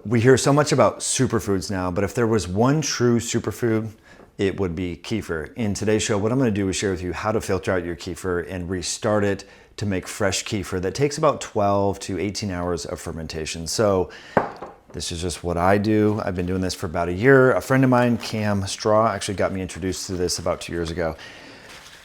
We hear so much about superfoods now, but if there was one true superfood, it would be kefir. In today's show, what I'm going to do is share with you how to filter out your kefir and restart it to make fresh kefir that takes about 12 to 18 hours of fermentation. So this is just what I do. I've been doing this for about a year. A friend of mine, Cam Straw, actually got me introduced to this about 2 years ago.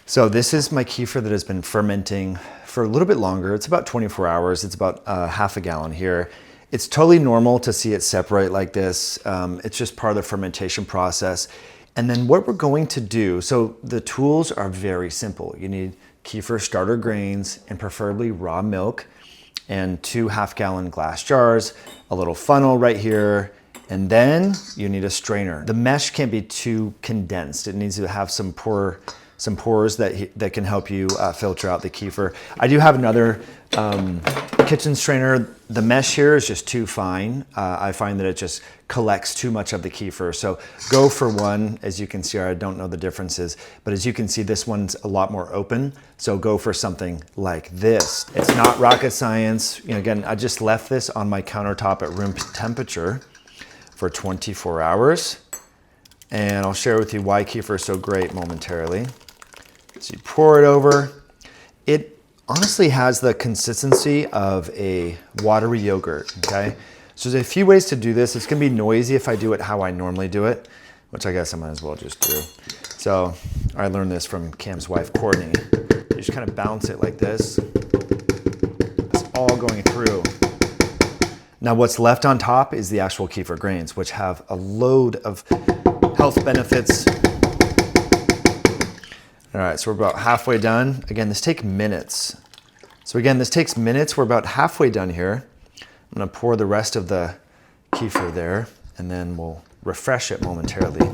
So this is my kefir that has been fermenting for a little bit longer. It's about 24 hours. It's about half a gallon here. It's totally normal to see it separate like this. It's just part of the fermentation process. And then what we're going to do, so the tools are very simple. You need kefir starter grains and preferably raw milk and 2 half-gallon glass jars, a little funnel right here, and then you need a strainer. The mesh can't be too condensed. It needs to have some pores that can help you filter out the kefir. I do have another kitchen strainer. The mesh here is just too fine. I find that it just collects too much of the kefir. So go for one. As you can see, I don't know the differences, but as you can see, this one's a lot more open. So go for something like this. It's not rocket science. You know, again, I just left this on my countertop at room temperature for 24 hours. And I'll share with you why kefir is so great momentarily. So you pour it over. It honestly has the consistency of a watery yogurt, okay? So there's a few ways to do this. It's gonna be noisy if I do it how I normally do it, which I guess I might as well just do. So I learned this from Cam's wife, Courtney. You just kind of bounce it like this. It's all going through. Now what's left on top is the actual kefir grains, which have a load of health benefits. All right, so we're about halfway done. Again, this takes minutes. So again, this takes minutes. We're about halfway done here. I'm gonna pour the rest of the kefir there, and then we'll refresh it momentarily.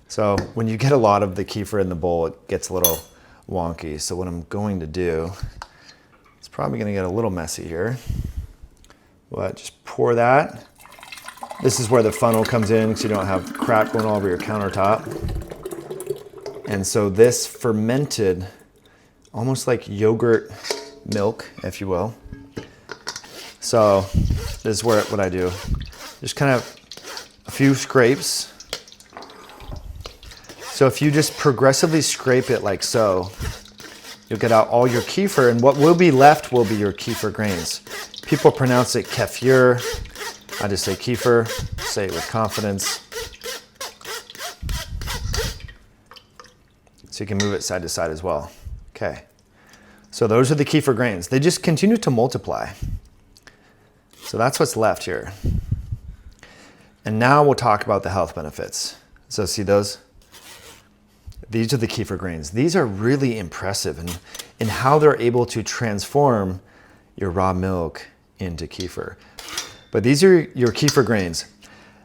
So when you get a lot of the kefir in the bowl, it gets a little wonky. So what I'm going to do, it's probably gonna get a little messy here. But just pour that. This is where the funnel comes in, so you don't have crap going all over your countertop. And so this fermented, almost like yogurt milk, if you will. So this is what I do. Just kind of a few scrapes. So if you just progressively scrape it like so, you'll get out all your kefir, and what will be left will be your kefir grains. People pronounce it kefir. I just say kefir, say it with confidence. So you can move it side to side as well. Okay, so those are the kefir grains. They just continue to multiply. So that's what's left here. And now we'll talk about the health benefits. So see those? These are the kefir grains. These are really impressive in how they're able to transform your raw milk into kefir. But these are your kefir grains.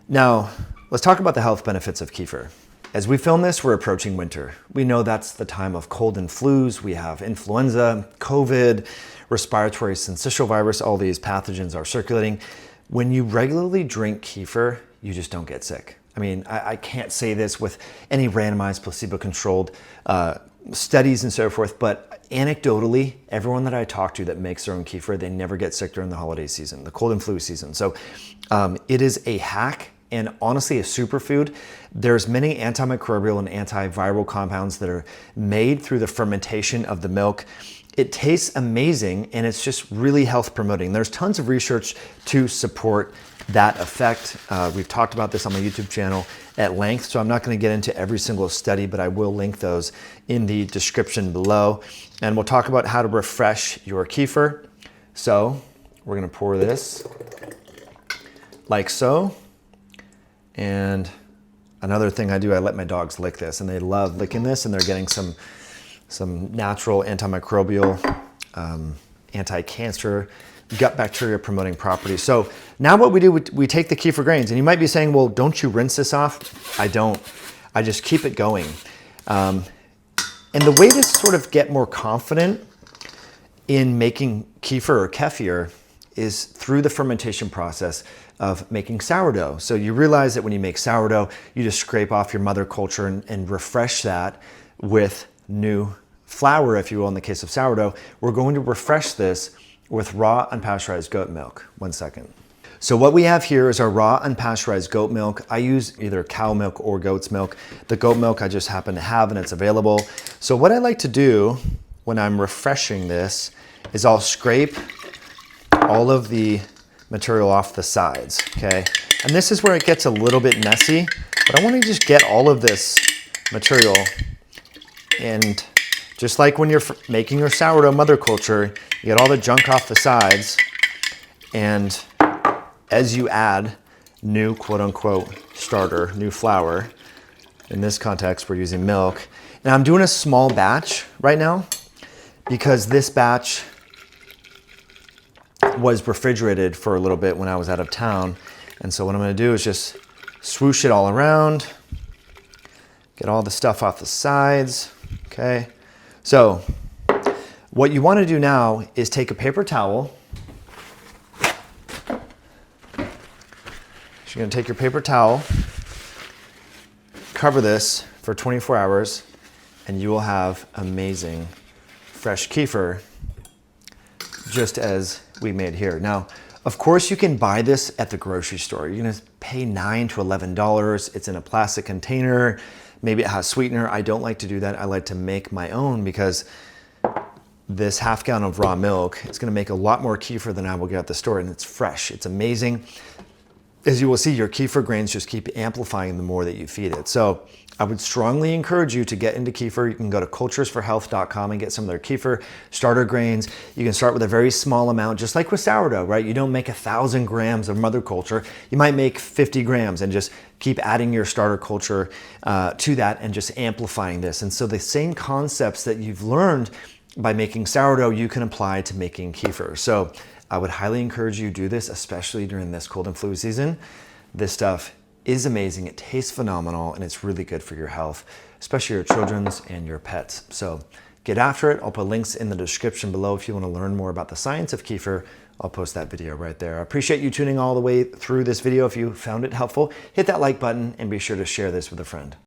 Now, let's talk about the health benefits of kefir. As we film this, we're approaching winter. We know that's the time of cold and flus. We have influenza, COVID, respiratory syncytial virus, all these pathogens are circulating. When you regularly drink kefir, you just don't get sick. I mean, I can't say this with any randomized placebo-controlled studies and so forth, but anecdotally, everyone that I talk to that makes their own kefir, they never get sick during the holiday season, the cold and flu season. So it is a hack and honestly a superfood. There's many antimicrobial and antiviral compounds that are made through the fermentation of the milk. It tastes amazing and it's just really health promoting. There's tons of research to support that effect. We've talked about this on my YouTube channel at length, so I'm not going to get into every single study, but I will link those in the description below. And we'll talk about how to refresh your kefir. So we're going to pour this like so. And another thing I do, I let my dogs lick this, and they love licking this, and they're getting some natural antimicrobial, anti-cancer, gut bacteria promoting properties. So now what we do, we take the kefir grains, and you might be saying, well, don't you rinse this off? I don't. I just keep it going. And the way to sort of get more confident in making kefir or kefir is through the fermentation process of making sourdough. So you realize that when you make sourdough, you just scrape off your mother culture and refresh that with new flour, if you will, in the case of sourdough. We're going to refresh this with raw unpasteurized goat milk. 1 second. So what we have here is our raw unpasteurized goat milk. I use either cow milk or goat's milk. The goat milk I just happen to have and it's available. So what I like to do when I'm refreshing this is I'll scrape all of the material off the sides, okay? And this is where it gets a little bit messy, but I want to just get all of this material, and just like when you're making your sourdough mother culture, you get all the junk off the sides, and as you add new quote unquote starter, new flour, in this context we're using milk. And I'm doing a small batch right now because this batch was refrigerated for a little bit when I was out of town. And so what I'm gonna do is just swoosh it all around, get all the stuff off the sides, okay? So what you wanna do now is take a paper towel. So you're gonna take your paper towel, cover this for 24 hours, and you will have amazing fresh kefir, just as we made here. Now, of course, you can buy this at the grocery store. You're gonna pay $9 to $11. It's in a plastic container. Maybe it has sweetener. I don't like to do that. I like to make my own because this half gallon of raw milk, it's gonna make a lot more kefir than I will get at the store, and it's fresh. It's amazing. As you will see, your kefir grains just keep amplifying the more that you feed it. So I would strongly encourage you to get into kefir. You can go to culturesforhealth.com and get some of their kefir starter grains. You can start with a very small amount, just like with sourdough, right? You don't make 1,000 grams of mother culture. You might make 50 grams and just keep adding your starter culture to that and just amplifying this. And so the same concepts that you've learned by making sourdough, you can apply to making kefir. So I would highly encourage you to do this, especially during this cold and flu season. This stuff is amazing, it tastes phenomenal, and it's really good for your health, especially your children's and your pets. So get after it. I'll put links in the description below if you want to learn more about the science of kefir. I'll post that video right there. I appreciate you tuning all the way through this video. If you found it helpful, hit that like button and be sure to share this with a friend.